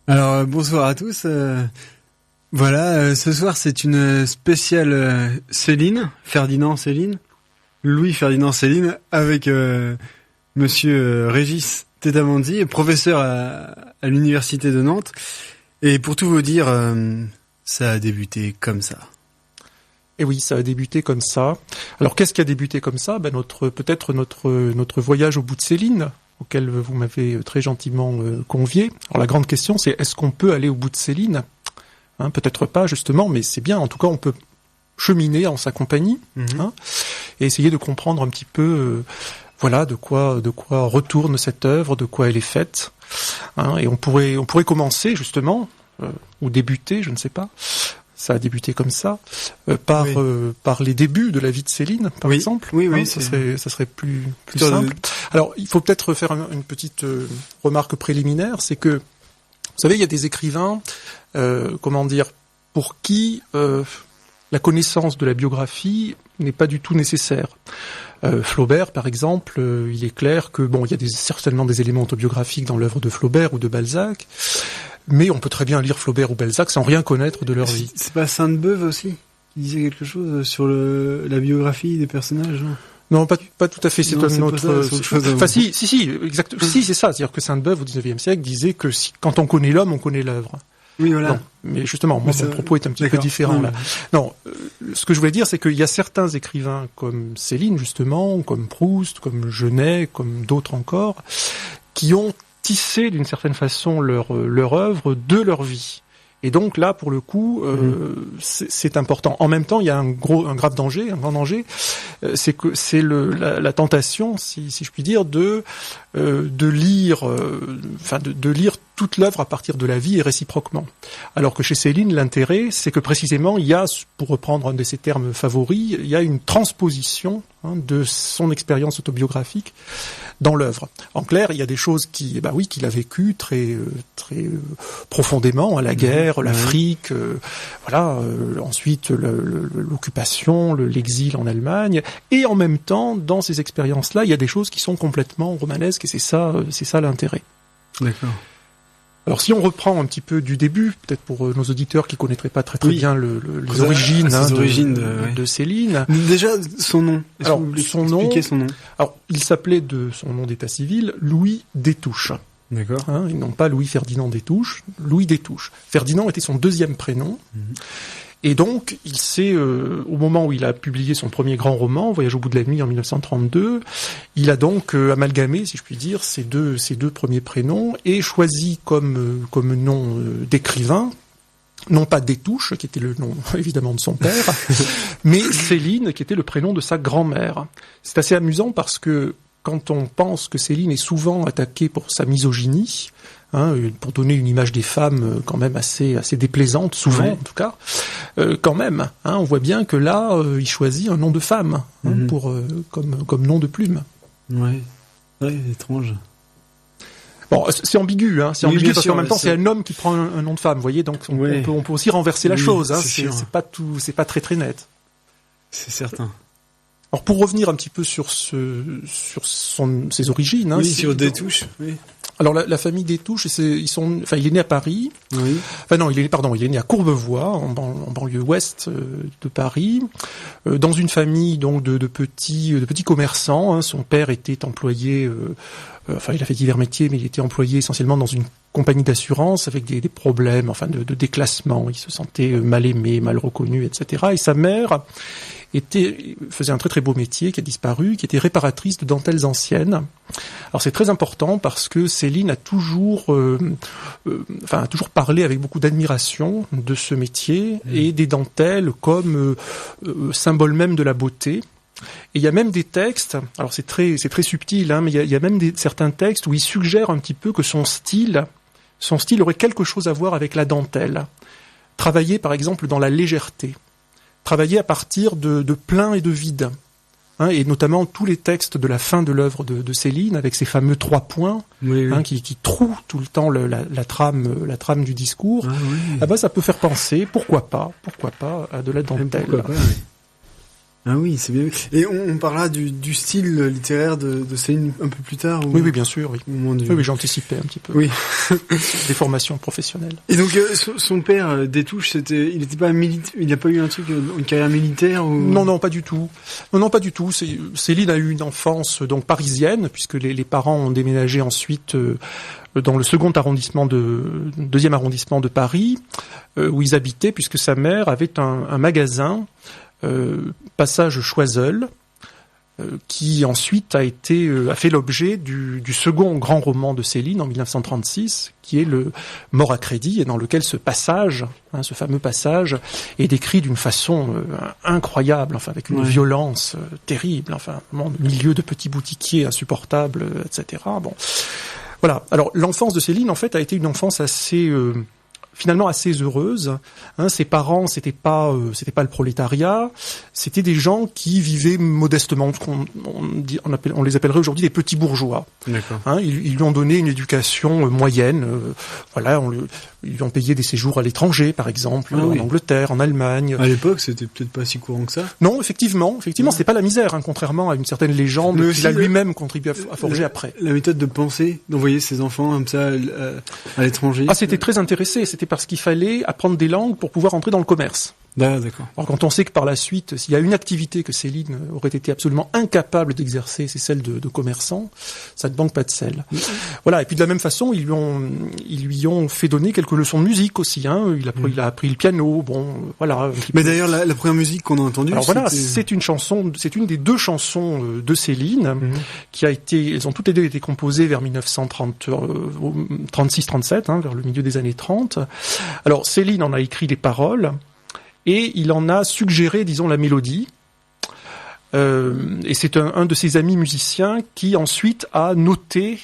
Alors bonsoir à tous. Ce soir c'est une spéciale Céline, Ferdinand Céline, Louis Ferdinand Céline, avec Monsieur Régis Tedamandi, professeur à l'université de Nantes. Et pour tout vous dire, ça a débuté comme ça. Et oui, ça a débuté comme ça. Alors qu'est-ce qui a débuté comme ça ? Notre voyage au bout de Céline, auquel vous m'avez très gentiment convié. Alors la grande question, c'est est-ce qu'on peut aller au bout de Céline ? Peut-être pas justement, mais c'est bien. En tout cas, on peut cheminer en sa compagnie et essayer de comprendre un petit peu, de quoi retourne cette œuvre, de quoi elle est faite. Et on pourrait commencer justement ou débuter, je ne sais pas. Ça a débuté comme ça, par les débuts de la vie de Céline, par exemple. Oui, ça serait plus simple. Alors, il faut peut-être faire une petite remarque préliminaire, c'est que, vous savez, il y a des écrivains, pour qui la connaissance de la biographie n'est pas du tout nécessaire. Flaubert, par exemple, il est clair que, il y a certainement des éléments autobiographiques dans l'œuvre de Flaubert ou de Balzac, mais on peut très bien lire Flaubert ou Balzac sans rien connaître de leur vie. C'est pas Sainte-Beuve aussi qui disait quelque chose sur la biographie des personnages, non ? Non, pas tout à fait. C'est un autre. Enfin, si, exact. Si, c'est ça. C'est-à-dire que Sainte-Beuve au XIXe siècle disait que quand on connaît l'homme, on connaît l'œuvre. Oui, voilà. Non, mais justement, mon propos est un petit peu différent là. Non, ce que je voulais dire, c'est qu'il y a certains écrivains comme Céline, justement, comme Proust, comme Genet, comme d'autres encore, qui ont tissé d'une certaine façon leur œuvre de leur vie. Et donc là, pour le coup, c'est important. En même temps, il y a un grave danger, un grand danger, c'est que c'est la tentation, si je puis dire, de lire toute l'œuvre à partir de la vie et réciproquement. Alors que chez Céline, l'intérêt, c'est que précisément, il y a, pour reprendre un de ses termes favoris, il y a une transposition de son expérience autobiographique dans l'œuvre. En clair, il y a des choses qu'il a vécues très profondément, la guerre, l'Afrique, ensuite l'occupation, l'exil en Allemagne, et en même temps, dans ces expériences-là, il y a des choses qui sont complètement romanesques, et c'est ça l'intérêt. D'accord. Alors si on reprend un petit peu du début, peut-être pour nos auditeurs qui connaîtraient pas très bien les origines, de Céline. Déjà son nom. Alors son nom. Alors il s'appelait de son nom d'état civil Louis Destouches. D'accord. Et non pas Louis Ferdinand Destouches, Louis Destouches. Ferdinand était son deuxième prénom. Et donc, il s'est, au moment où il a publié son premier grand roman, Voyage au bout de la nuit en 1932, il a donc amalgamé, si je puis dire, ces deux premiers prénoms et choisi comme nom d'écrivain, non pas Destouches, qui était le nom évidemment de son père, mais Céline, qui était le prénom de sa grand-mère. C'est assez amusant parce que quand on pense que Céline est souvent attaquée pour sa misogynie, pour donner une image des femmes quand même assez déplaisante, souvent en tout cas, quand même, on voit bien que là, il choisit un nom de femme comme nom de plume. Ouais, étrange. Bon, c'est ambigu, parce qu'en même temps, c'est un homme qui prend un nom de femme, vous voyez, donc on peut aussi renverser la chose, c'est pas très très net. C'est certain. Alors pour revenir un petit peu sur ses origines, sur Destouches. Oui. Alors la famille Destouches, il est né à Paris. Oui. Il est né à Courbevoie, en banlieue ouest de Paris, dans une famille donc de petits commerçants. Son père était employé, il a fait divers métiers, mais il était employé essentiellement dans une compagnie d'assurance avec des problèmes, de déclassement. Il se sentait mal aimé, mal reconnu, etc. Et sa mère faisait un très très beau métier qui a disparu, qui était réparatrice de dentelles anciennes. Alors c'est très important parce que Céline a toujours parlé avec beaucoup d'admiration de ce métier et des dentelles comme symbole même de la beauté. Et il y a même des textes, alors c'est très subtil, mais il y a même certains textes où il suggère un petit peu que son style aurait quelque chose à voir avec la dentelle. Travailler par exemple dans la légèreté. Travailler à partir de plein et de vide, et notamment tous les textes de la fin de l'œuvre de Céline, avec ces fameux 3 points qui trouent tout le temps la trame du discours. Ça peut faire penser, pourquoi pas, à de la dentelle. Ah oui, c'est bien. Et on parlera du style littéraire de Céline un peu plus tard. Oui, bien sûr. Oui, oui, j'anticipais un petit peu. Oui. Des formations professionnelles. Et donc son père Détouche, il n'était pas il n'a pas eu un truc, une carrière militaire ou... Non, pas du tout. Non, pas du tout. Céline a eu une enfance donc parisienne, puisque les parents ont déménagé ensuite dans le deuxième arrondissement de Paris, où ils habitaient, puisque sa mère avait un magasin. Passage Choiseul, qui ensuite a fait l'objet du second grand roman de Céline en 1936, qui est le Mort à crédit, et dans lequel ce passage, ce fameux passage, est décrit d'une façon incroyable, enfin avec une violence terrible, enfin un milieu de petits boutiquiers insupportables, etc. Bon, voilà. Alors l'enfance de Céline, en fait, a été une enfance finalement assez heureuse. Ses parents, c'était pas le prolétariat, c'était des gens qui vivaient modestement, on les appellerait aujourd'hui des petits bourgeois. D'accord. Ils lui ont donné une éducation moyenne. Ils lui ont payé des séjours à l'étranger, par exemple, en Angleterre, en Allemagne. À l'époque, c'était peut-être pas si courant que ça. Non, effectivement, c'était pas la misère, contrairement à une certaine légende qu'il a lui-même contribué à forger après. La méthode de penser, d'envoyer ses enfants comme ça à l'étranger. Ah, c'était très intéressé. C'était parce qu'il fallait apprendre des langues pour pouvoir entrer dans le commerce. D'accord. Alors quand on sait que par la suite, s'il y a une activité que Céline aurait été absolument incapable d'exercer, c'est celle de commerçant, ça ne manque pas de sel. Voilà. Et puis de la même façon, ils lui ont fait donner quelques leçons de musique aussi. Il a appris le piano. Bon, voilà. Mais d'ailleurs, la première musique qu'on a entendue. Alors voilà, c'est une des deux chansons de Céline elles ont toutes les deux été composées vers 1936-37, vers le milieu des années 30. Alors Céline en a écrit les paroles. Et il en a suggéré, disons, la mélodie. Et c'est un de ses amis musiciens qui ensuite a noté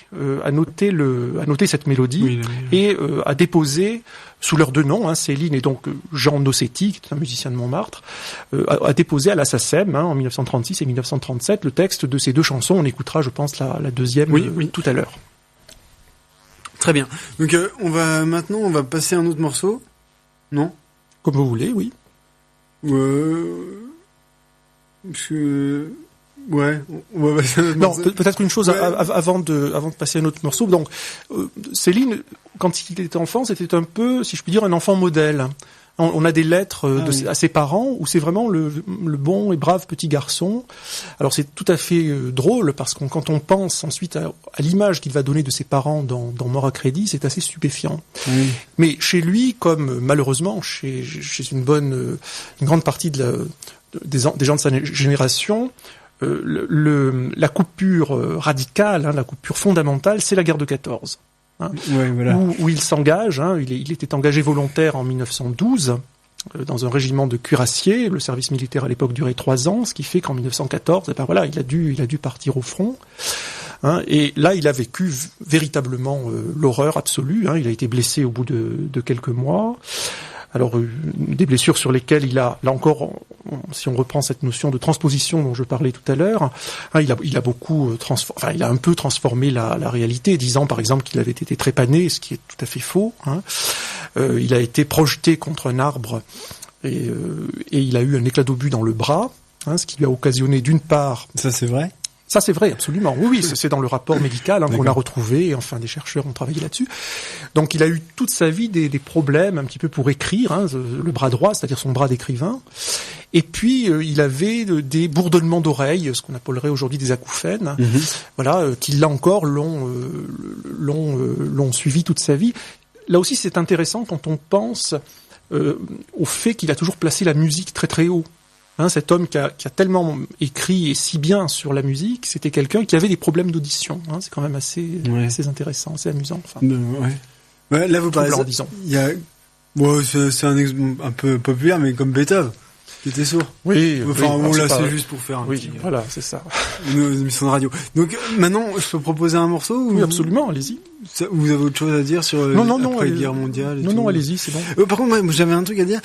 cette mélodie et a déposé sous leurs deux noms, Céline et donc Jean Nossetti, qui est un musicien de Montmartre, a déposé à la SACEM en 1936 et 1937 le texte de ces deux chansons. On écoutera, je pense, la deuxième tout à l'heure. Très bien. Donc on va passer à un autre morceau. Non ? Comme vous voulez, oui. On va passer à un autre morceau. Peut-être une chose avant de passer à un autre morceau. Donc, Céline, quand il était enfant, c'était un peu, si je puis dire, un enfant modèle. On a des lettres à ses parents où c'est vraiment le bon et brave petit garçon. Alors c'est tout à fait drôle parce que quand on pense ensuite à l'image qu'il va donner de ses parents dans Mort à crédit, c'est assez stupéfiant. Oui. Mais chez lui, comme malheureusement chez une grande partie des gens de sa génération, la coupure radicale, la coupure fondamentale, c'est la guerre de 14. Où il s'engage, il était engagé volontaire en 1912 dans un régiment de cuirassiers. Le service militaire à l'époque durait 3 ans, ce qui fait qu'en 1914, il a dû partir au front. Et là, il a vécu véritablement l'horreur absolue. Il a été blessé au bout de quelques mois. Alors, des blessures sur lesquelles il a, là encore, si on reprend cette notion de transposition dont je parlais tout à l'heure, il a un peu transformé la réalité, disant par exemple qu'il avait été trépané, ce qui est tout à fait faux. Il a été projeté contre un arbre et il a eu un éclat d'obus dans le bras, ce qui lui a occasionné d'une part... Ça c'est vrai ? Ça c'est vrai, absolument. Oui, c'est dans le rapport médical qu'on a retrouvé, et enfin des chercheurs ont travaillé là-dessus. Donc il a eu toute sa vie des problèmes un petit peu pour écrire, le bras droit, c'est-à-dire son bras d'écrivain. Et puis il avait des bourdonnements d'oreilles, ce qu'on appellerait aujourd'hui des acouphènes, qui là encore l'ont suivi toute sa vie. Là aussi c'est intéressant quand on pense au fait qu'il a toujours placé la musique très très haut. Cet homme qui a tellement écrit et si bien sur la musique, c'était quelqu'un qui avait des problèmes d'audition. C'est quand même assez intéressant, assez amusant. Là, vous parlez disons. C'est un exemple un peu populaire, mais comme Beethoven, qui était sourd. Oui. C'est juste pour faire voilà, c'est ça. Une émission de radio. Donc maintenant, je peux proposer un morceau Oui, absolument, allez-y. Vous avez autre chose à dire sur après la guerre mondiale Non, allez-y, c'est bon. Par contre, moi, j'avais un truc à dire.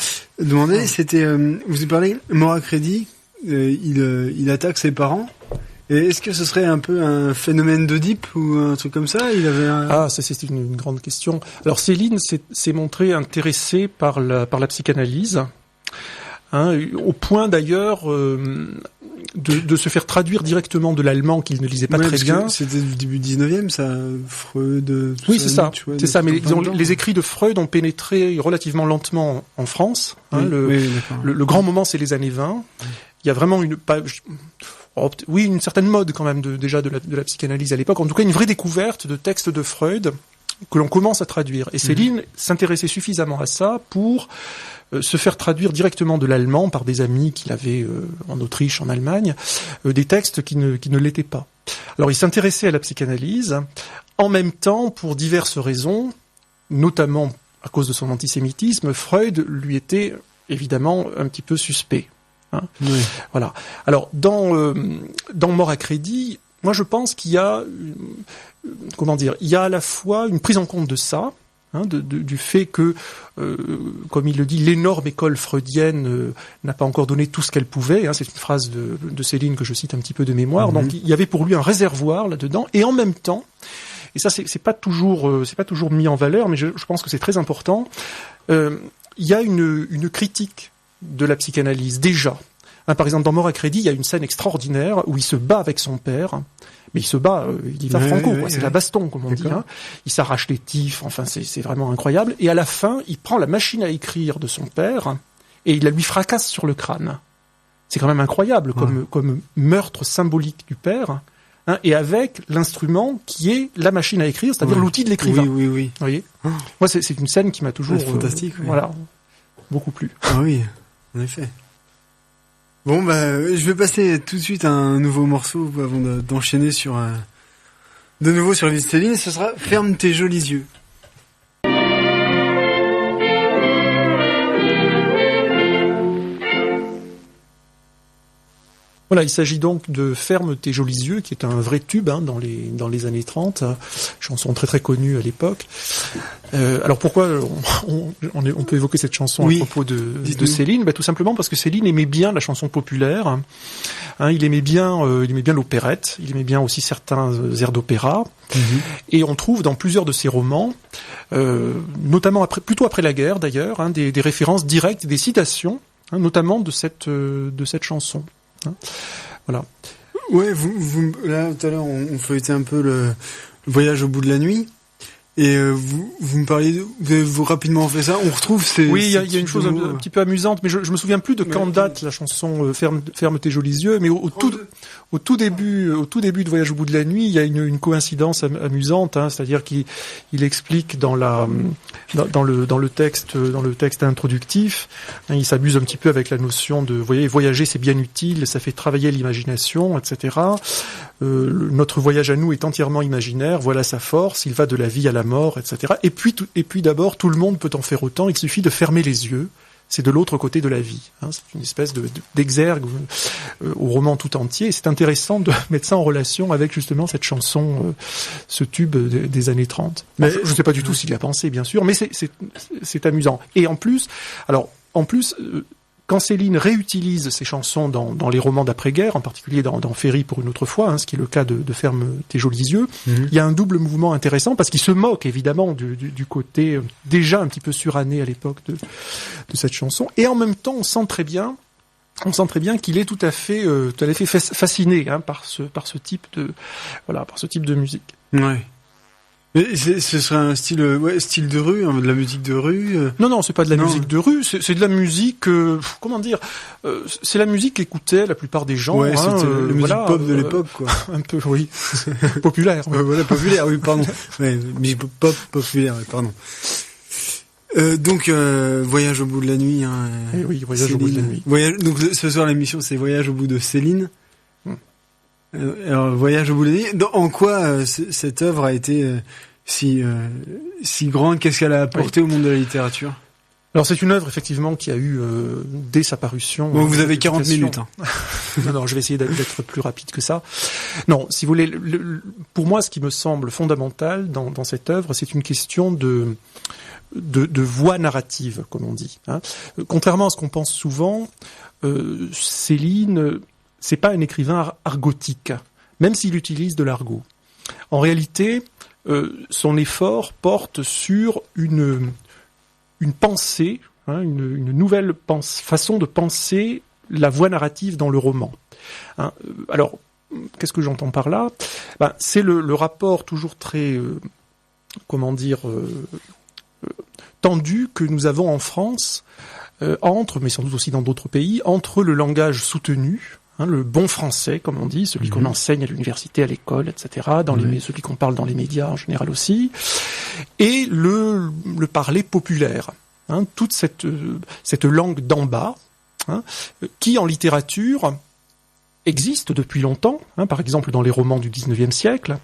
C'était, vous avez parlé, Mort à crédit, il attaque ses parents. Et est-ce que ce serait un peu un phénomène d'Oedipe ou un truc comme ça ? Ça c'est une grande question. Alors Céline s'est montrée intéressée par la psychanalyse. au point d'ailleurs de se faire traduire directement de l'allemand qu'il ne lisait pas très bien. C'était du début 19e, ça, Freud. Oui, c'est ça. C'est ça. Mais les écrits de Freud ont pénétré relativement lentement en France. Le grand moment, c'est les années 20. Il y a vraiment une certaine mode quand même déjà de la psychanalyse à l'époque. En tout cas, une vraie découverte de textes de Freud que l'on commence à traduire. Et Céline s'intéressait suffisamment à ça pour se faire traduire directement de l'allemand par des amis qu'il avait en Autriche, en Allemagne, des textes qui ne l'étaient pas. Alors il s'intéressait à la psychanalyse, en même temps, pour diverses raisons, notamment à cause de son antisémitisme, Freud lui était évidemment un petit peu suspect. Oui. Voilà. Alors dans Mort à crédit, moi je pense qu'il y a il y a à la fois une prise en compte de ça, du fait que, comme il le dit, l'énorme école freudienne n'a pas encore donné tout ce qu'elle pouvait. C'est une phrase de Céline que je cite un petit peu de mémoire. Donc il y avait pour lui un réservoir là-dedans, et en même temps, et ça c'est pas toujours mis en valeur, mais je pense que c'est très important. Il y a une critique de la psychanalyse déjà. Par exemple, dans Mort à crédit, il y a une scène extraordinaire où il se bat avec son père. Mais il se bat, il y va franco, c'est la baston, comme on dit. Il s'arrache les tifs, enfin c'est vraiment incroyable. Et à la fin, il prend la machine à écrire de son père et il la lui fracasse sur le crâne. C'est quand même incroyable comme meurtre symbolique du père, et avec l'instrument qui est la machine à écrire, c'est-à-dire l'outil de l'écrivain. Oui. Vous voyez, moi c'est une scène qui m'a toujours fantastique. Voilà, beaucoup plu. Ah oui, en effet. Bon, je vais passer tout de suite à un nouveau morceau avant d'enchaîner sur de nouveau sur la vie de Céline. Ce sera Ferme tes jolis yeux. Voilà, il s'agit donc de Ferme tes jolis yeux, qui est un vrai tube dans les années 30, chanson très très connue à l'époque. Alors pourquoi on peut évoquer cette chanson à propos de Céline? Tout simplement parce que Céline aimait bien la chanson populaire. Il aimait bien l'opérette, il aimait bien aussi certains airs d'opéra. Et on trouve dans plusieurs de ses romans, notamment plutôt après la guerre d'ailleurs, des références directes, des citations, notamment de cette chanson. Voilà. Ouais, vous là tout à l'heure on feuilletait un peu le voyage au bout de la nuit, et vous me parliez, vous rapidement fait ça. On retrouve ces. Oui, il y a une chose un petit peu amusante, mais je me souviens plus de quand date la chanson Ferme tes jolis yeux, mais au tout début de Voyage au bout de la nuit, il y a une coïncidence amusante, c'est-à-dire qu'il explique dans le texte introductif, il s'amuse un petit peu avec la notion de voyager c'est bien utile, ça fait travailler l'imagination, etc. Notre voyage à nous est entièrement imaginaire, voilà sa force, il va de la vie à la mort, etc. Et puis d'abord, tout le monde peut en faire autant, il suffit de fermer les yeux. C'est de l'autre côté de la vie. C'est une espèce d'exergue au roman tout entier. Et c'est intéressant de mettre ça en relation avec justement cette chanson, ce tube des années 30. Mais je ne sais pas du tout s'il y a pensé, bien sûr, mais c'est amusant. Et en plus, quand Céline réutilise ces chansons dans les romans d'après-guerre, en particulier dans Ferry pour une autre fois, ce qui est le cas de Ferme tes jolis yeux, il y a un double mouvement intéressant parce qu'il se moque évidemment du côté déjà un petit peu suranné à l'époque de cette chanson, et en même temps on sent très bien qu'il est tout à fait fasciné par ce type de musique. Ouais. Mais ce serait un style de rue, de la musique de rue. Non, c'est pas de la musique de rue, c'est de la musique, comment dire, c'est la musique qu'écoutaient la plupart des gens. Ouais, c'était la musique pop de l'époque, quoi. Un peu, oui, populaire. Voilà, populaire, oui, pardon. Ouais, musique pop populaire, pardon. Donc Voyage au bout de la nuit. Oui, Voyage au bout de la nuit. Donc ce soir l'émission c'est Voyage au bout de Céline. Alors Voyage au bout de la nuit. En quoi cette œuvre a été si grande? Qu'est-ce qu'elle a apporté au monde de la littérature? Alors c'est une œuvre effectivement qui a eu dès sa parution. Bon, vous avez 40 minutes. Non, je vais essayer d'être plus rapide que ça. Non, si vous voulez, pour moi, ce qui me semble fondamental dans cette œuvre, c'est une question de voix narrative, comme on dit. Contrairement à ce qu'on pense souvent, Céline, c'est pas un écrivain argotique, même s'il utilise de l'argot. En réalité, son effort porte sur une pensée une nouvelle façon de penser la voie narrative dans le roman. Alors, qu'est-ce que j'entends par là ? C'est le rapport toujours très, tendu que nous avons en France, mais sans doute aussi dans d'autres pays, entre le langage soutenu, le bon français, comme on dit, celui qu'on enseigne à l'université, à l'école, etc., celui qu'on parle dans les médias en général aussi, et le parler populaire. Toute cette langue d'en bas, qui en littérature existe depuis longtemps, par exemple dans les romans du XIXe siècle,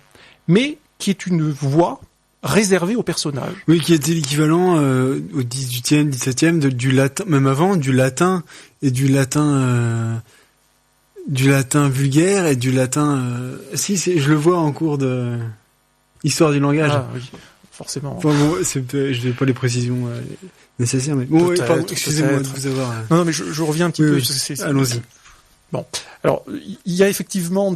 mais qui est une voix réservée aux personnages. Oui, qui était l'équivalent au XVIIIe, XVIIe du latin, même avant, du latin et du latin vulgaire et du latin. Je le vois en cours de histoire du langage. Ah oui, forcément. Enfin, bon, je n'ai pas les précisions nécessaires, mais bon, pardon, excusez-moi de vous avoir. Non, mais je reviens un petit peu. Allons-y. Bon, alors il y a effectivement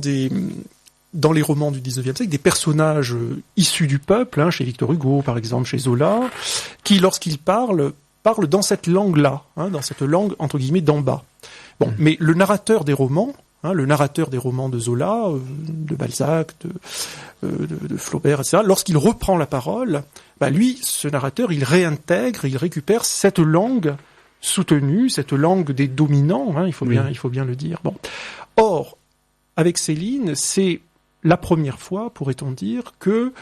dans les romans du XIXe siècle, des personnages issus du peuple, chez Victor Hugo par exemple, chez Zola, qui lorsqu'ils parlent dans cette langue-là, dans cette langue entre guillemets d'en bas. Bon, mais le narrateur des romans de Zola, de Balzac, de Flaubert, etc., lorsqu'il reprend la parole, lui, ce narrateur, il récupère cette langue soutenue, cette langue des dominants, il faut bien le dire. Bon. Or, avec Céline, c'est la première fois, pourrait-on dire, que,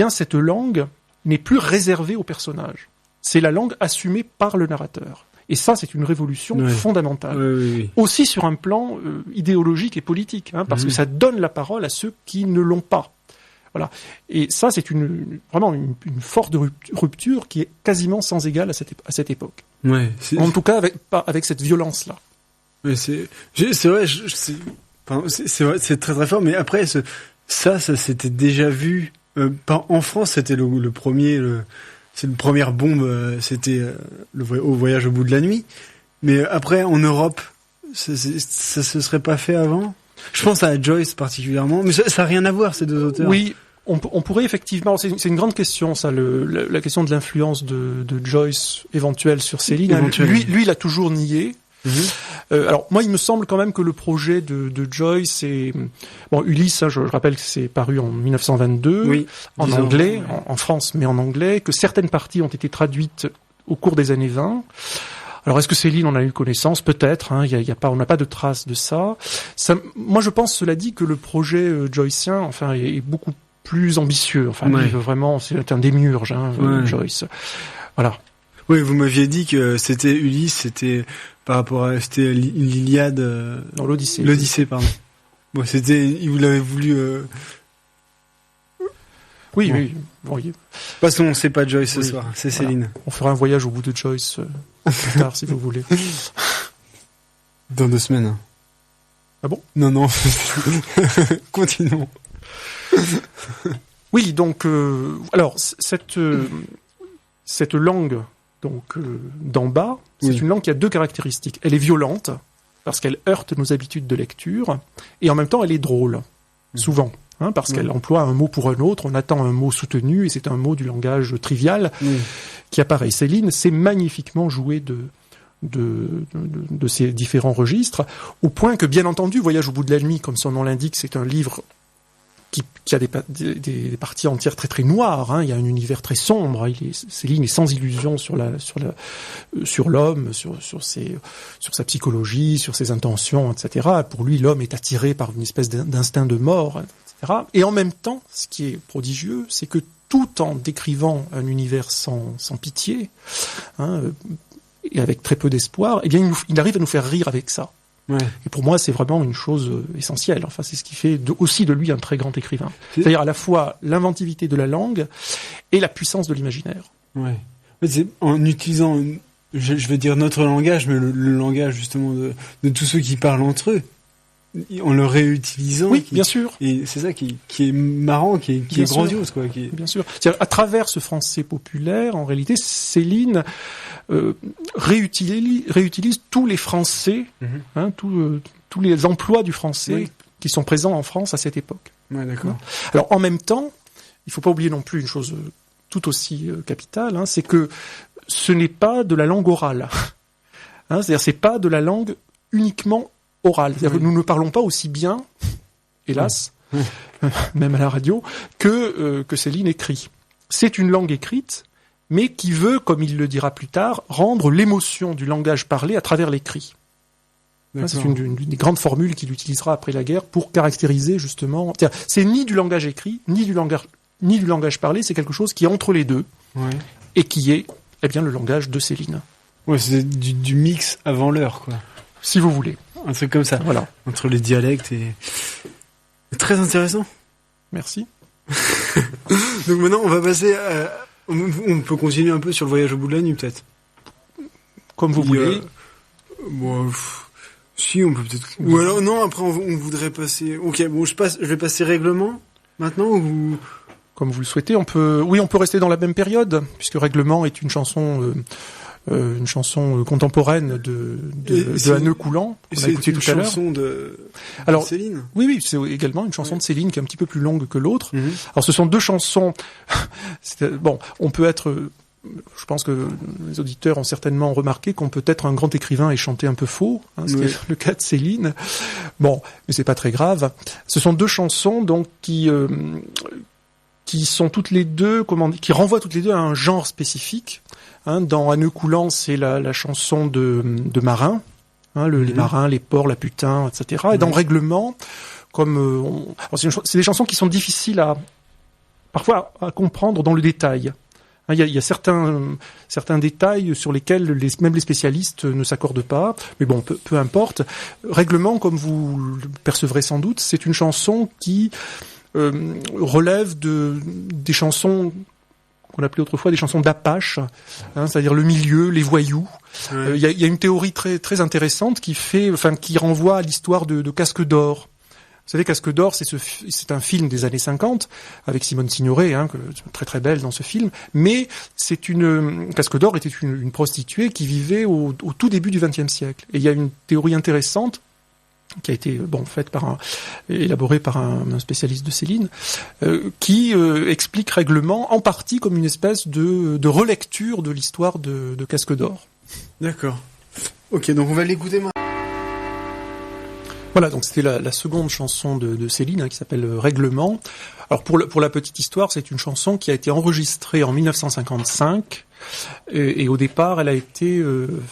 cette langue n'est plus réservée aux personnages. C'est la langue assumée par le narrateur. Et ça, c'est une révolution fondamentale. Oui. Aussi sur un plan idéologique et politique, parce que ça donne la parole à ceux qui ne l'ont pas. Voilà. Et ça, c'est vraiment une forte rupture qui est quasiment sans égale à cette époque. Ouais, en tout cas, avec cette violence-là. Mais c'est vrai, c'est très très fort, mais après, ça s'était déjà vu. En France, c'était le premier. C'est une première bombe, c'était au voyage au bout de la nuit. Mais après, en Europe, ça se serait pas fait avant. Je pense à Joyce particulièrement, mais ça n'a rien à voir, ces deux auteurs. Oui, on pourrait effectivement... C'est une grande question, ça, la question de l'influence de Joyce éventuelle sur Céline. Lui, il a toujours nié. Alors, moi, il me semble quand même que le projet de Joyce est... Bon, Ulysse, je rappelle que c'est paru en 1922, en anglais, en France, mais en anglais, que certaines parties ont été traduites au cours des années 20. Alors, est-ce que Céline en a eu connaissance ? Peut-être, on n'a pas de traces de ça. Moi, je pense, cela dit, que le projet joycien, est beaucoup plus ambitieux. Vraiment, c'est un démiurge, Joyce. Vous m'aviez dit que c'était Ulysse, c'était par rapport à l'Iliade. Non, l'Odyssée. L'Odyssée, pardon. Bon, vous l'avez voulu. Oui. Passons, c'est pas Joyce ce soir, c'est Céline. On fera un voyage au bout de Joyce plus tard, si vous voulez. Dans 2 semaines. Ah bon ? Non. Continuons. Oui, donc, alors, cette langue, donc, d'en bas, c'est une langue qui a 2 caractéristiques. Elle est violente, parce qu'elle heurte nos habitudes de lecture, et en même temps, elle est drôle, souvent. Parce qu'elle emploie un mot pour un autre, on attend un mot soutenu, et c'est un mot du langage trivial qui apparaît. Céline sait magnifiquement jouer de ces différents registres, au point que, bien entendu, Voyage au bout de la nuit, comme son nom l'indique, c'est un livre qui a des parties entières très très noires. Il y a un univers très sombre. Céline est sans illusion sur l'homme, sur sa psychologie, sur ses intentions, etc. Pour lui, l'homme est attiré par une espèce d'instinct de mort, etc. Et en même temps, ce qui est prodigieux, c'est que tout en décrivant un univers sans pitié, et avec très peu d'espoir, il arrive à nous faire rire avec ça. Et pour moi, c'est vraiment une chose essentielle. C'est ce qui fait aussi de lui un très grand écrivain. C'est-à-dire à la fois l'inventivité de la langue et la puissance de l'imaginaire. C'est en utilisant, je vais dire notre langage, mais le langage justement de tous ceux qui parlent entre eux, en le réutilisant. Oui, bien sûr. Et c'est ça qui est marrant, qui est grandiose, quoi. Bien sûr. C'est-à-dire, à travers ce français populaire, en réalité, Céline réutilise tous les français, tous les emplois du français qui sont présents en France à cette époque. D'accord. Alors, en même temps, il ne faut pas oublier non plus une chose tout aussi capitale, c'est que ce n'est pas de la langue orale. C'est-à-dire, c'est pas de la langue uniquement orale. C'est-à-dire que nous ne parlons pas aussi bien, hélas, même à la radio, que Céline écrit. C'est une langue écrite, mais qui veut, comme il le dira plus tard, rendre l'émotion du langage parlé à travers l'écrit. C'est une des grandes formules qu'il utilisera après la guerre pour caractériser justement. C'est ni du langage écrit, ni du langage parlé, c'est quelque chose qui est entre les deux, et qui est, le langage de Céline. Ouais, c'est du mix avant l'heure, quoi. Si vous voulez. Un truc comme ça. Voilà. Entre les dialectes et... Très intéressant. Merci. Donc maintenant, on va passer à... On peut continuer un peu sur le voyage au bout de la nuit, peut-être. Comme vous voulez. Si, on peut peut-être... Ou alors, non, après, on voudrait passer... Ok, bon, je vais passer règlement, maintenant, ou... Comme vous le souhaitez, on peut rester dans la même période, puisque Règlement est une chanson contemporaine de Hanneux Coulant, qu'on a écouté tout à l'heure. C'est une chanson de Céline. Oui, c'est également une chanson de Céline qui est un petit peu plus longue que l'autre. Alors, ce sont deux chansons... on peut être... Je pense que les auditeurs ont certainement remarqué qu'on peut être un grand écrivain et chanter un peu faux, ce qui est le cas de Céline. Bon, mais c'est pas très grave. Ce sont deux chansons donc qui sont toutes les deux, qui renvoient toutes les deux à un genre spécifique. Dans Hanneux Coulant, c'est la chanson de marin, les marins, les ports, la putain, etc. Et dans Règlement, c'est des chansons qui sont difficiles parfois à comprendre dans le détail. Il y a certains détails sur lesquels même les spécialistes ne s'accordent pas, mais bon, peu importe. Règlement, comme vous le percevrez sans doute, c'est une chanson qui relève des chansons qu'on appelait autrefois des chansons d'Apache, c'est-à-dire le milieu, les voyous. Il y a une théorie très très intéressante qui renvoie à l'histoire de Casque d'Or. Vous savez, Casque d'Or, c'est un film des années 50, avec Simone Signoret, très très belle dans ce film, mais Casque d'Or était une prostituée qui vivait au tout début du XXe siècle. Et il y a une théorie intéressante, qui a été élaborée par un spécialiste de Céline, qui explique Règlement en partie comme une espèce de relecture de l'histoire de Casque d'Or. D'accord. Ok, donc on va l'écouter maintenant. Voilà, donc c'était la seconde chanson de Céline qui s'appelle Règlement. Alors pour la petite histoire, c'est une chanson qui a été enregistrée en 1955 et au départ, elle a été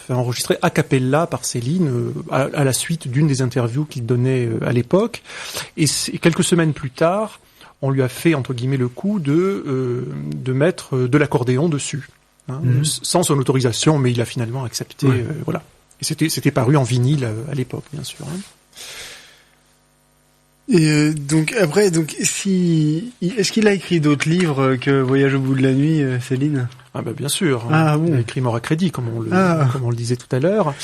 enregistrée a cappella par Céline à la suite d'une des interviews qu'il donnait à l'époque. Et quelques semaines plus tard, on lui a fait entre guillemets le coup de mettre de l'accordéon dessus, sans son autorisation, mais il a finalement accepté. Voilà. Et c'était paru en vinyle à l'époque, bien sûr. Et donc après, est-ce qu'il a écrit d'autres livres que Voyage au bout de la nuit, Céline? Ah bah bien sûr. Ah bon. Il a écrit Mort à crédit, comme on le disait tout à l'heure.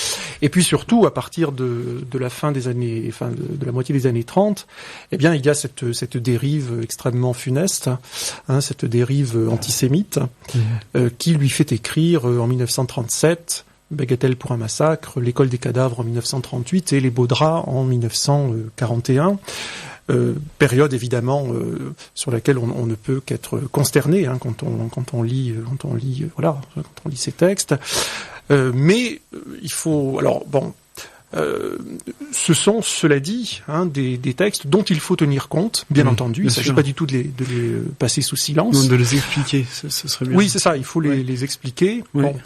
Et puis surtout, à partir de la fin des années, de la moitié des années 30, il y a cette dérive extrêmement funeste, cette dérive antisémite, qui lui fait écrire en 1937. Bagatelle pour un massacre, L'école des cadavres en 1938 et Les beaux draps en 1941. Période évidemment sur laquelle on ne peut qu'être consterné quand on lit ces textes. Mais il faut ce sont, cela dit, des textes dont il faut tenir compte, bien entendu. Il ne s'agit pas du tout de les passer sous silence. Non, de les expliquer, ce serait bien. Oui, c'est ça, il faut les expliquer. Oui. Bon.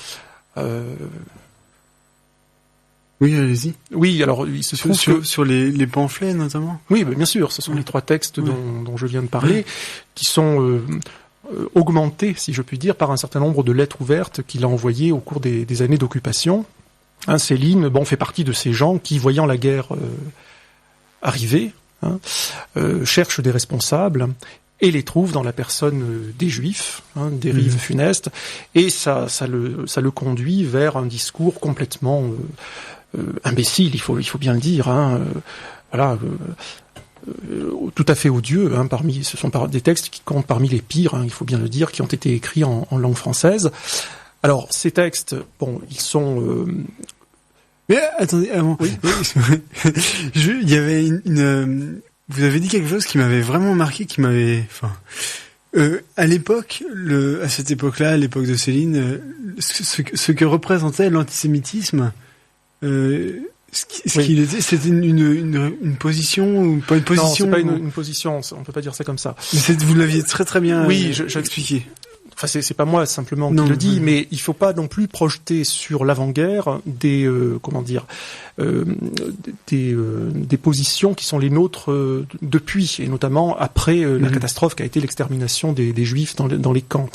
Oui, allez-y. Oui, alors il se trouve sur les pamphlets notamment. Oui, bien sûr, ce sont les trois textes dont je viens de parler, qui sont augmentés, si je puis dire, par un certain nombre de lettres ouvertes qu'il a envoyées au cours des années d'occupation. Céline, fait partie de ces gens qui, voyant la guerre arriver, cherchent des responsables et les trouve dans la personne des Juifs, des rives funestes, et ça le conduit vers un discours complètement imbécile, il faut bien le dire, tout à fait odieux. Ce sont des textes qui comptent parmi les pires, il faut bien le dire, qui ont été écrits en langue française. Alors ces textes, ils sont mais attendez, avant. Oui. Il y avait vous avez dit quelque chose qui m'avait vraiment marqué, qui m'avait, à l'époque, à cette époque-là, à l'époque de Céline, ce que représentait l'antisémitisme. Qu'il était, c'était une position ou pas une position? Non, c'est pas une position. On peut pas dire ça comme ça. Mais vous l'aviez très très bien expliqué. Enfin, c'est pas moi simplement qui le dis, mais il faut pas non plus projeter sur l'avant-guerre des positions qui sont les nôtres depuis, et notamment après la catastrophe qui a été l'extermination des Juifs dans les camps.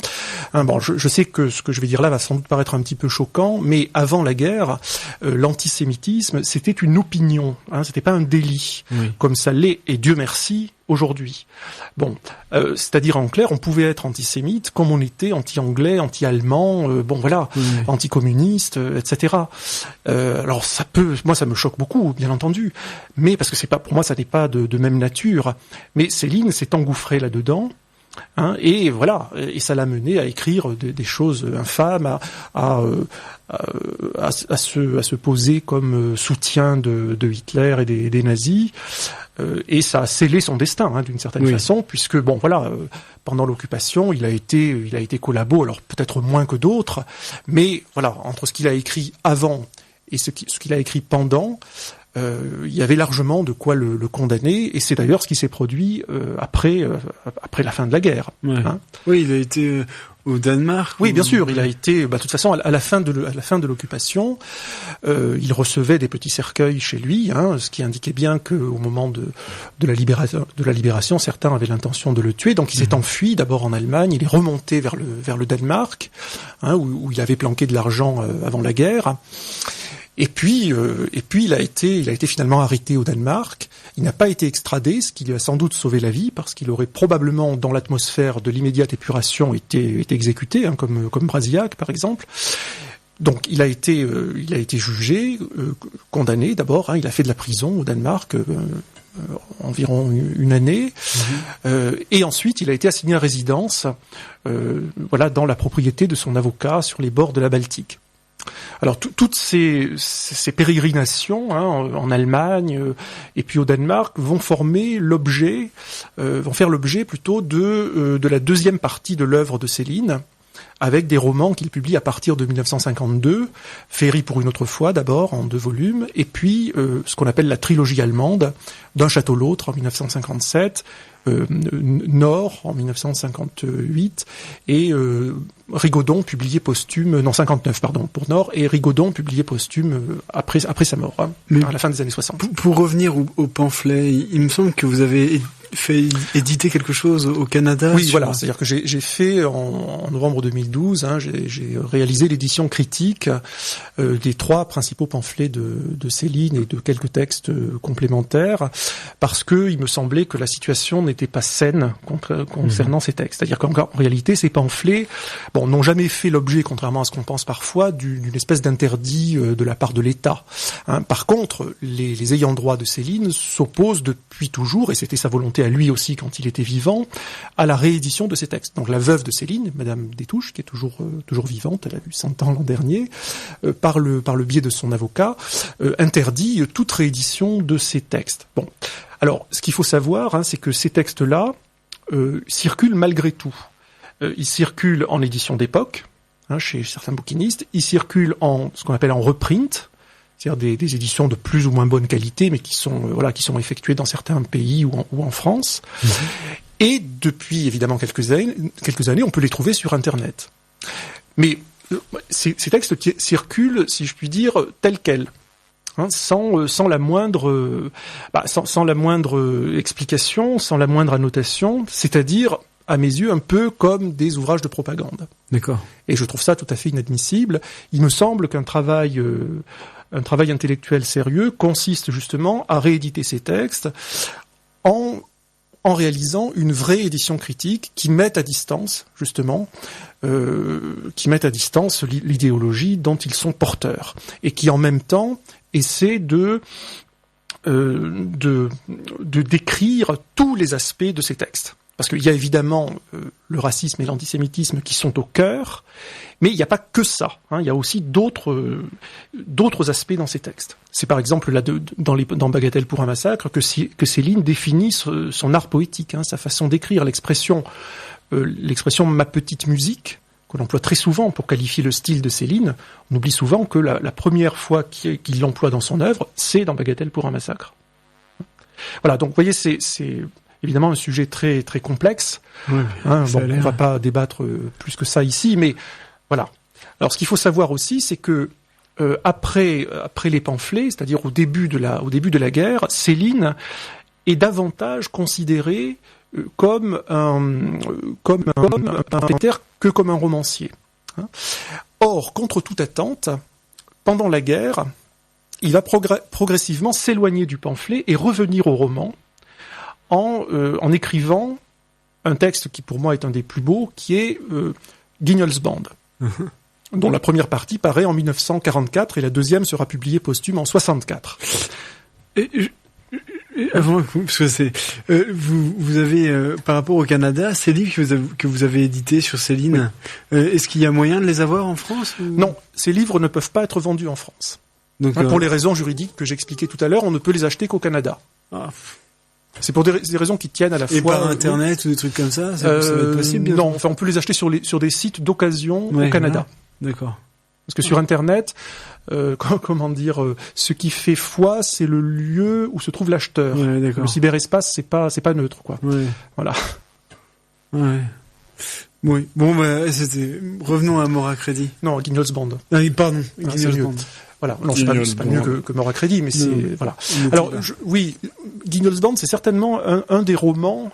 Je sais que ce que je vais dire là va sans doute paraître un petit peu choquant, mais avant la guerre, l'antisémitisme c'était une opinion, c'était pas un délit, comme ça l'est, et Dieu merci, aujourd'hui. C'est-à-dire en clair, on pouvait être antisémite comme on était anti-anglais, anti-allemand, anticommuniste, etc. Alors moi ça me choque beaucoup, bien entendu, mais parce que c'est pas, pour moi ça n'est pas de même nature. Mais Céline s'est engouffrée là-dedans. Et voilà, et ça l'a mené à écrire des choses infâmes, à se poser comme soutien de Hitler et des nazis, et ça a scellé son destin d'une certaine façon, puisque pendant l'occupation, il a été collabo, alors peut-être moins que d'autres, mais voilà, entre ce qu'il a écrit avant et ce qu'il a écrit pendant, il y avait largement de quoi le condamner, et c'est d'ailleurs ce qui s'est produit après la fin de la guerre. Oui, il a été au Danemark. Oui, bien sûr, il a été. De toute façon, à la fin de l'occupation, il recevait des petits cercueils chez lui, ce qui indiquait bien qu'au moment de la libération, certains avaient l'intention de le tuer. Donc, il s'est enfui d'abord en Allemagne, il est remonté vers le Danemark, où il avait planqué de l'argent avant la guerre. Et puis il a été finalement arrêté au Danemark. Il n'a pas été extradé, ce qui lui a sans doute sauvé la vie, parce qu'il aurait probablement, dans l'atmosphère de l'immédiate épuration, été exécuté, comme Brasillac par exemple. Donc il a été jugé, condamné d'abord. Il a fait de la prison au Danemark. Environ une année, et ensuite il a été assigné à résidence, dans la propriété de son avocat sur les bords de la Baltique. Alors toutes ces pérégrinations en Allemagne et puis au Danemark vont faire l'objet plutôt de la deuxième partie de l'œuvre de Céline, avec des romans qu'il publie à partir de 1952, Féerie pour une autre fois d'abord en 2 volumes, et puis ce qu'on appelle la trilogie allemande, D'un château l'autre en 1957, Nord en 1958, et Rigaudon publié posthume, 59 pardon, pour Nord, et Rigaudon publié posthume après sa mort, à la fin des années 60. Pour revenir au pamphlet, il me semble que vous avez fait éditer quelque chose au Canada. Oui, voilà, c'est-à-dire que j'ai fait en novembre 2012, j'ai réalisé l'édition critique des 3 principaux pamphlets de Céline et de quelques textes complémentaires, parce que il me semblait que la situation n'était pas saine concernant ces textes. C'est-à-dire qu'en réalité, ces pamphlets, n'ont jamais fait l'objet, contrairement à ce qu'on pense parfois, d'une espèce d'interdit de la part de l'État. Par contre, les ayants droit de Céline s'opposent depuis toujours, et c'était sa volonté à lui aussi quand il était vivant, à la réédition de ces textes. Donc la veuve de Céline, Madame Destouches, qui est toujours vivante, elle a eu 100 ans l'an dernier, par le biais de son avocat, interdit toute réédition de ces textes. Alors, ce qu'il faut savoir, c'est que ces textes-là circulent malgré tout. Ils circulent en édition d'époque, chez certains bouquinistes. Ils circulent en ce qu'on appelle en reprint, c'est-à-dire des éditions de plus ou moins bonne qualité, mais qui sont effectuées dans certains pays ou en France. Et depuis évidemment quelques années, on peut les trouver sur Internet. Mais ces textes circulent, si je puis dire, tels quels. Sans la moindre explication, sans la moindre annotation, c'est-à-dire, à mes yeux, un peu comme des ouvrages de propagande. D'accord. Et je trouve ça tout à fait inadmissible. Il me semble qu'un travail intellectuel sérieux consiste justement à rééditer ces textes en réalisant une vraie édition critique qui mette à distance, justement, l'idéologie dont ils sont porteurs, et qui en même temps essaie de décrire tous les aspects de ces textes. Parce qu'il y a évidemment le racisme et l'antisémitisme qui sont au cœur, mais il n'y a pas que ça. Il y a aussi d'autres aspects dans ces textes. C'est par exemple là dans Bagatelle pour un massacre que Céline définit son art poétique, sa façon d'écrire, l'expression ma petite musique, qu'on emploie très souvent pour qualifier le style de Céline, on oublie souvent que la première fois qu'il l'emploie dans son œuvre, c'est dans Bagatelle pour un massacre. Voilà, donc vous voyez, c'est évidemment un sujet très très complexe. Ouais, on va pas débattre plus que ça ici, mais voilà. Alors ce qu'il faut savoir aussi, c'est que après les pamphlets, c'est-à-dire au début de la guerre, Céline est davantage considéré comme un poète que comme un romancier. Or, contre toute attente, pendant la guerre, il va progressivement s'éloigner du pamphlet et revenir au roman en écrivant un texte qui pour moi est un des plus beaux, qui est Guignol's Band, dont la première partie paraît en 1944 et la deuxième sera publiée posthume en 64. Avant, parce que vous avez par rapport au Canada, ces livres que vous avez édités sur Céline, est-ce qu'il y a moyen de les avoir en France ou... Non, ces livres ne peuvent pas être vendus en France. Donc, pour les raisons juridiques que j'expliquais tout à l'heure, on ne peut les acheter qu'au Canada. Ah. C'est pour des raisons qui tiennent à la fois... Et par Internet ou des trucs comme ça, ça va être possible? Non, enfin on peut les acheter sur des sites d'occasion au Canada. Voilà. D'accord. Parce que sur Internet, comment dire, ce qui fait foi, c'est le lieu où se trouve l'acheteur. Ouais, d'accord. Le cyberespace, c'est pas neutre, quoi. Ouais. Voilà. Ouais. Oui. Bon, revenons à Mort à crédit. Non, Guignol's Band. Ah, pardon. Guignol's Band. Voilà. Non, c'est pas mieux que Mort à crédit, mais c'est, voilà. Alors, Guignol's Band, c'est certainement un des romans,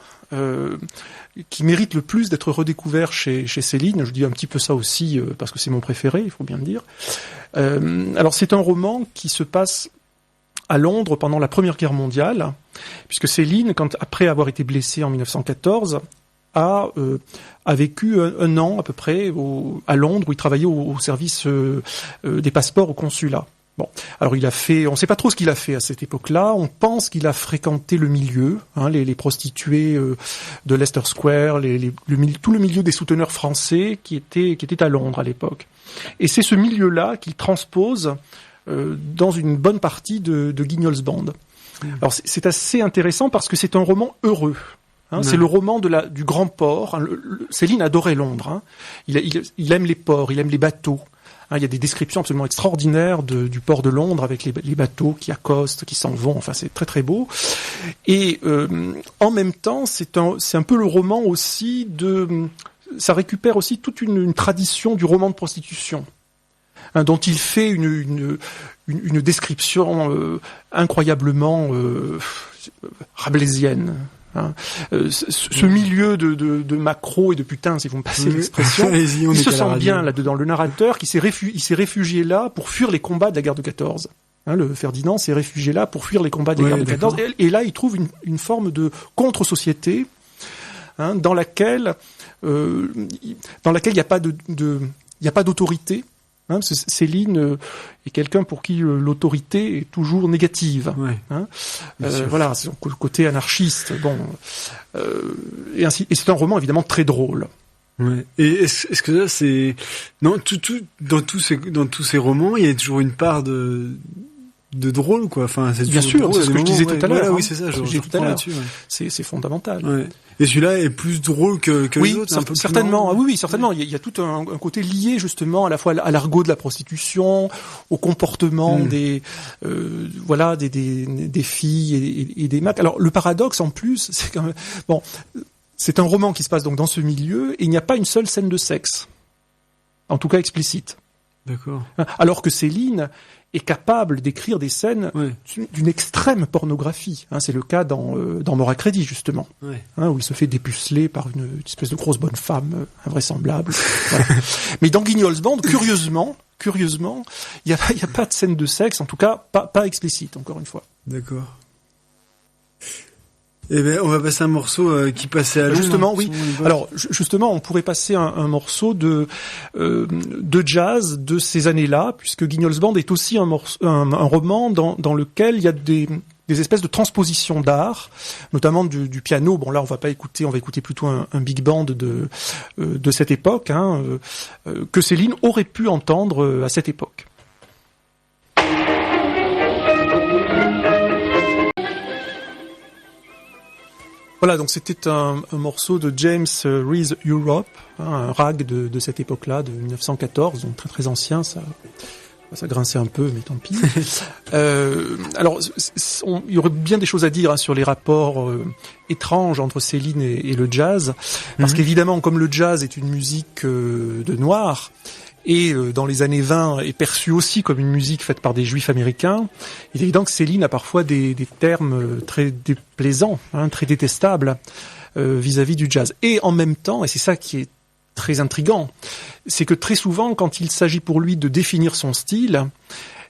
qui mérite le plus d'être redécouvert chez Céline. Je dis un petit peu ça aussi parce que c'est mon préféré, il faut bien le dire. Alors c'est un roman qui se passe à Londres pendant la Première Guerre mondiale, puisque Céline, après avoir été blessée en 1914, a vécu un an à peu près à Londres où il travaillait au service des passeports au consulat. Bon, alors on ne sait pas trop ce qu'il a fait à cette époque-là. On pense qu'il a fréquenté le milieu, les prostituées de Leicester Square, tout le milieu des souteneurs français qui étaient à Londres à l'époque. Et c'est ce milieu-là qu'il transpose dans une bonne partie de Guignol's Band. Alors c'est assez intéressant parce que c'est un roman heureux. C'est le roman du grand port. Céline adorait Londres. Il aime les ports, il aime les bateaux. Il y a des descriptions absolument extraordinaires du port de Londres avec les bateaux qui accostent, qui s'en vont. Enfin, c'est très très beau. Et en même temps, c'est un peu le roman aussi ça récupère aussi toute une tradition du roman de prostitution, dont il fait une description incroyablement rabelaisienne. Ce milieu de macro et de putain, si vous me passez l'expression, il se sent bien là-dedans. Le narrateur il s'est réfugié là pour fuir les combats de la guerre de 14. Le Ferdinand s'est réfugié là pour fuir les combats de la guerre de 14. Et là, il trouve une forme de contre-société dans laquelle il n'y a pas d'autorité. Céline est quelqu'un pour qui l'autorité est toujours négative. Voilà, c'est son côté anarchiste. Bon, et c'est un roman évidemment très drôle. Ouais. Et est-ce que ça c'est dans tous ces romans, il y a toujours une part de drôle, quoi. Enfin, c'est bien sûr, c'est ce que je disais tout à l'heure. Oui, c'est ça. Je disais tout à l'heure. C'est fondamental. Ouais. Et celui-là est plus drôle que les autres. Certainement. Oui, certainement. Il y a tout un côté lié justement à la fois à l'argot de la prostitution, au comportement des filles et des mecs. Alors le paradoxe en plus, c'est quand même c'est un roman qui se passe donc dans ce milieu et il n'y a pas une seule scène de sexe, en tout cas explicite. D'accord. Alors que Céline est capable d'écrire des scènes d'une extrême pornographie. C'est le cas dans Mort à crédit, justement, où il se fait dépuceler par une espèce de grosse bonne femme invraisemblable. Voilà. Mais dans Guignol's Band, curieusement, il n'y a pas de scène de sexe, en tout cas pas explicite, encore une fois. D'accord. Eh ben, on va passer un morceau qui passait à Londres. Justement, oui. Alors, justement, on pourrait passer un morceau de jazz de ces années-là, puisque Guignol's Band est aussi un roman dans lequel il y a des espèces de transpositions d'art, notamment du piano. Bon, là, on va écouter plutôt un big band de cette époque, que Céline aurait pu entendre à cette époque. Voilà, donc c'était un morceau de James Reese Europe, un rag de cette époque-là, de 1914, donc très très ancien, ça grinçait un peu, mais tant pis. Alors, il y aurait bien des choses à dire sur les rapports étranges entre Céline et le jazz, parce qu'évidemment, comme le jazz est une musique de noirs, et dans les années 20 est perçue aussi comme une musique faite par des juifs américains, il est évident que Céline a parfois des termes très déplaisants, très détestables vis-à-vis du jazz. Et en même temps, et c'est ça qui est très intriguant, c'est que très souvent, quand il s'agit pour lui de définir son style,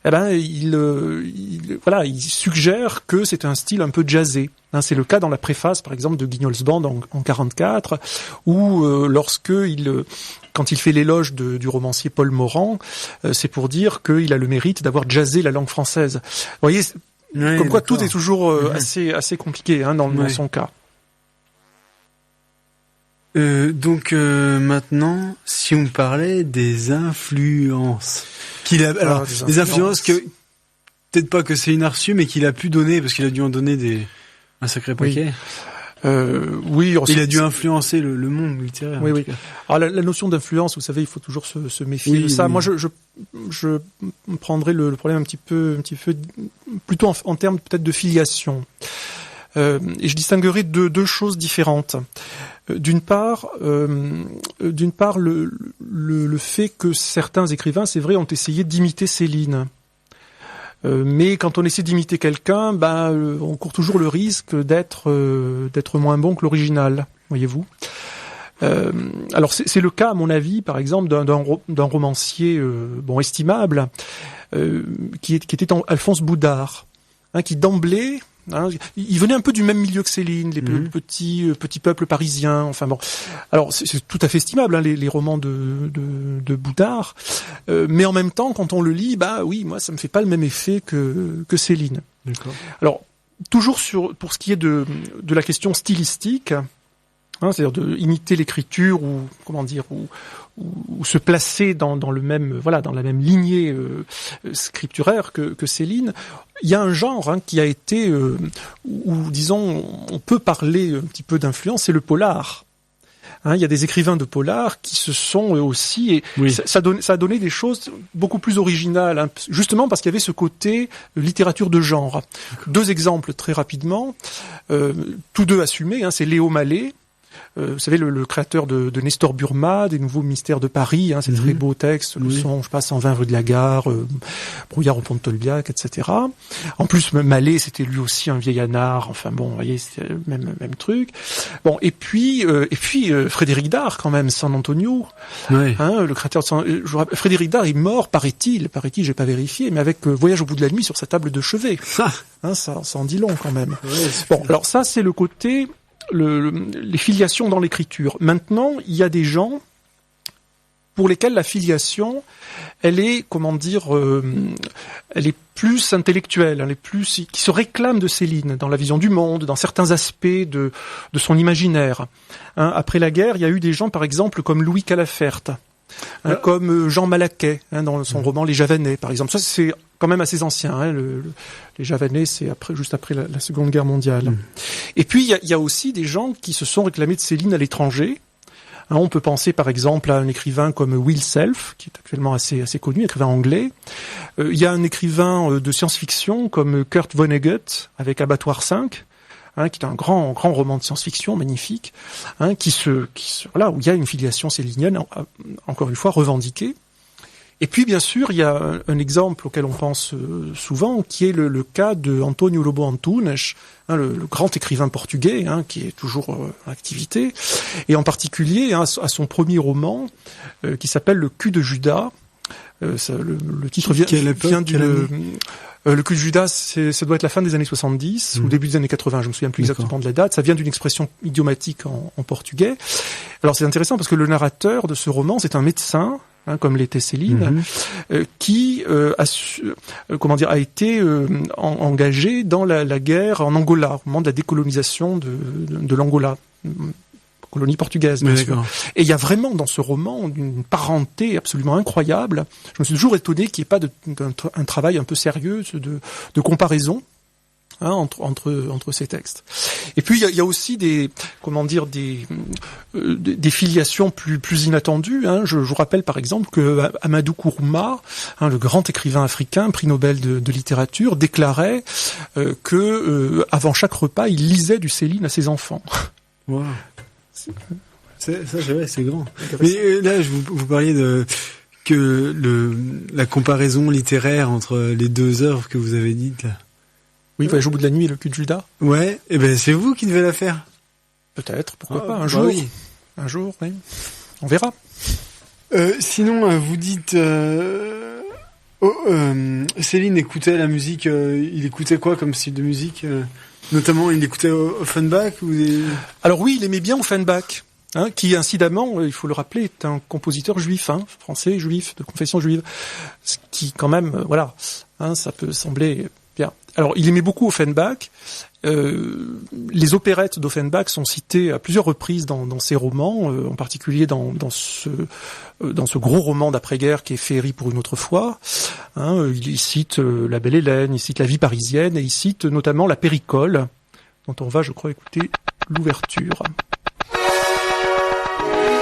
eh ben, il suggère que c'est un style un peu jazzé. C'est le cas dans la préface, par exemple, de Guignol's Band en 44, où quand il fait l'éloge du romancier Paul Morand, c'est pour dire qu'il a le mérite d'avoir jazzé la langue française. Vous voyez, comme quoi tout est toujours assez compliqué dans son cas. Donc maintenant, si on parlait des influences qu'il a, alors des influences que peut-être pas que Céline a reçues, mais qu'il a pu donner parce qu'il a dû en donner un sacré paquet. Oui, il a dû influencer le monde littéraire. Oui. Alors la notion d'influence, vous savez, il faut toujours se méfier de ça. Moi, je prendrais le problème un petit peu plutôt en termes peut-être de filiation. Et je distinguerai deux choses différentes. D'une part, le fait que certains écrivains, c'est vrai, ont essayé d'imiter Céline. Mais quand on essaie d'imiter quelqu'un, on court toujours le risque d'être moins bon que l'original, voyez-vous. Alors c'est le cas, à mon avis, par exemple, d'un romancier estimable, qui était Alphonse Boudard, qui d'emblée, il venait un peu du même milieu que Céline, les petits peuples parisiens. Enfin bon, alors c'est tout à fait estimable les romans de Boudard, mais en même temps, quand on le lit, oui, moi ça me fait pas le même effet que Céline. D'accord. Alors toujours pour ce qui est de la question stylistique, c'est-à-dire de imiter l'écriture ou se placer dans la même lignée scripturaire que Céline. Il y a un genre qui a été où disons on peut parler un petit peu d'influence, c'est le polar. Il y a des écrivains de polar qui se sont eux aussi, et ça a donné des choses beaucoup plus originales, justement parce qu'il y avait ce côté littérature de genre. Deux exemples très rapidement, tous deux assumés, c'est Léo Mallet. Vous savez, le créateur de Nestor Burma, des Nouveaux Mystères de Paris, ces très beaux textes, le son, 120 rue de la Gare, Brouillard au pont de Tolbiac, etc. En plus, Mallet, c'était lui aussi un vieil anard, enfin bon, vous voyez, c'est le même truc. Bon, et puis Frédéric Dard, quand même, San Antonio, le créateur de Frédéric Dard est mort, paraît-il, j'ai pas vérifié, mais avec Voyage au bout de la nuit sur sa table de chevet. Ça en dit long, quand même. Bon, alors ça, c'est le côté les filiations dans l'écriture. Maintenant, il y a des gens pour lesquels la filiation, elle est, elle est plus intellectuelle, qui se réclament de Céline dans la vision du monde, dans certains aspects de son imaginaire. Après la guerre, il y a eu des gens, par exemple, comme Louis Calaferte, comme Jean Malaquais, dans son roman Les Javanais, par exemple. Ça, c'est quand même assez ancien. Les Javanais, c'est juste après la Seconde Guerre mondiale. Et puis, il y a aussi des gens qui se sont réclamés de Céline à l'étranger. On peut penser, par exemple, à un écrivain comme Will Self, qui est actuellement assez connu, écrivain anglais. Il y a un écrivain de science-fiction comme Kurt Vonnegut, avec Abattoir 5, qui est un grand roman de science-fiction magnifique, où il y a une filiation célinienne, encore une fois, revendiquée. Et puis, bien sûr, il y a un exemple auquel on pense souvent, qui est le cas de António Lobo Antunes, le grand écrivain portugais, qui est toujours en activité, et en particulier à son premier roman, qui s'appelle Le cul de Judas. Le titre vient d'une... Le cul de Judas, ça doit être la fin des années 70 ou début des années 80, je me souviens plus exactement de la date. Ça vient d'une expression idiomatique en portugais. Alors c'est intéressant parce que le narrateur de ce roman, c'est un médecin, comme l'était Céline, qui a été engagé dans la guerre en Angola, au moment de la décolonisation de l'Angola. Colonie portugaise, bien sûr. Et il y a vraiment dans ce roman une parenté absolument incroyable. Je me suis toujours étonné qu'il n'y ait pas un travail un peu sérieux de comparaison entre ces textes. Et puis il y a aussi des filiations plus inattendues. Je vous rappelle par exemple que Amadou Kourouma, le grand écrivain africain, prix Nobel de littérature, déclarait que avant chaque repas, il lisait du Céline à ses enfants. Wow. C'est grand. Mais là, vous parliez la comparaison littéraire entre les deux œuvres que vous avez dites. Oui, Voyage au bout de la nuit et Le cul de Judas. Ouais, et ben c'est vous qui devez la faire. Peut-être, pourquoi pas, un jour. Oui. Un jour, oui. On verra. Sinon, vous dites... Céline écoutait la musique, il écoutait quoi comme style de musique notamment, il écoutait Offenbach ou Alors oui, il aimait bien Offenbach, qui incidemment, il faut le rappeler, est un compositeur juif, français, juif, de confession juive. Ce qui, quand même, ça peut sembler... Bien. Alors, il aimait beaucoup Offenbach. Les opérettes d'Offenbach sont citées à plusieurs reprises dans ses romans, en particulier dans ce gros roman d'après-guerre qui est Féerie pour une autre fois. Il cite La Belle Hélène, il cite La vie parisienne, et il cite notamment La Péricole, dont on va, je crois, écouter l'ouverture.